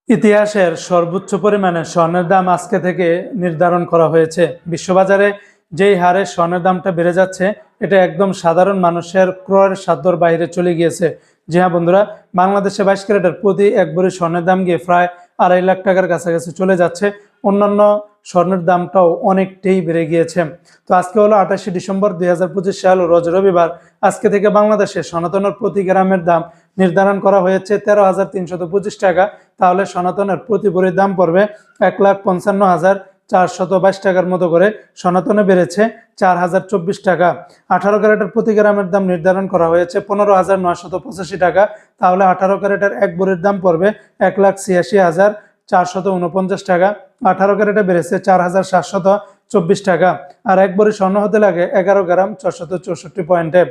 ইতিহাসের সর্বোচ্চ পরিমাণে স্বর্ণের দাম আজকে থেকে নির্ধারণ করা হয়েছে। বিশ্ববাজারে যেই হারে স্বর্ণের দামটা বেড়ে যাচ্ছে, এটা একদম সাধারণ মানুষের ক্রয়ের সাধ্যর বাইরে চলে গিয়েছে। জি হ্যাঁ বন্ধুরা, বাংলাদেশে 22 ক্যারেটের প্রতি এক ভরি স্বর্ণের দাম গিয়ে প্রায় 2.5 লাখ টাকার কাছাকাছি চলে যাচ্ছে। অন্যান্য স্বর্ণের দামটাও অনেকটাই বেড়ে গিয়েছে। তো আজকে হলো 28 ডিসেম্বর 2025 সাল, রোজ রবিবার। আজকে থেকে বাংলাদেশে সনাতনের প্রতি গ্রামের দাম নির্ধারণ করা হয়েছে 13,325 টাকা। তাহলে সনাতনের প্রতি ভরির দাম পড়বে 1,55,422 টাকার মতো করে। সনাতনে বেড়েছে 4,024 টাকা। 18 ক্যারেটের প্রতি গ্রামের দাম নির্ধারণ করা হয়েছে 15,985 টাকা। তাহলে 18 ক্যারেটের এক ভরির দাম পড়বে 1,86,449 টাকা। 18 ক্যারেটে বেড়েছে 4,724 টাকা। আর এক ভরি স্বর্ণ হতে লাগে 11 গ্রাম 464 পয়েন্টে।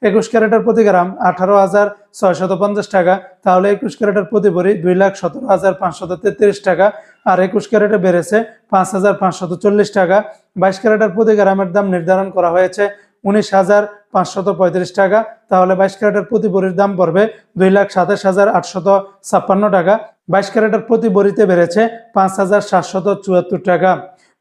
21 ক্যারেটের প্রতি গ্রাম 18,650 টাকা। তাহলে 21 ক্যারেটের প্রতি ভরি 2,17,533 টাকা। আর 21 ক্যারেটে বেড়েছে 5,540 টাকা। 22 ক্যারেটের প্রতি গ্রামের দাম নির্ধারণ করা হয়েছে 19,535 টাকা। তাহলে 22 ক্যারেটের প্রতি ভরির দাম পড়বে 2,27,856 টাকা। 22 ক্যারেটের প্রতি ভরিতে বেড়েছে 5,774 টাকা।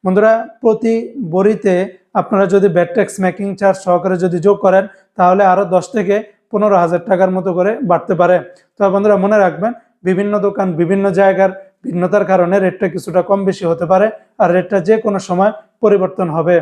বন্ধুরা, প্রতি ভরিতে আপনারা যদি ভ্যাট ট্যাক্স মেকিং চার্জ সহকারে যদি যোগ করেন, তাহলে আরও 10 থেকে 15,000 টাকার মতো করে বাড়তে পারে। তো বন্ধুরা, মনে রাখবেন, বিভিন্ন দোকান বিভিন্ন জায়গার ভিন্নতার কারণে রেটটা কিছুটা কম বেশি হতে পারে, আর রেটটা যে কোনো সময় পরিবর্তন হবে।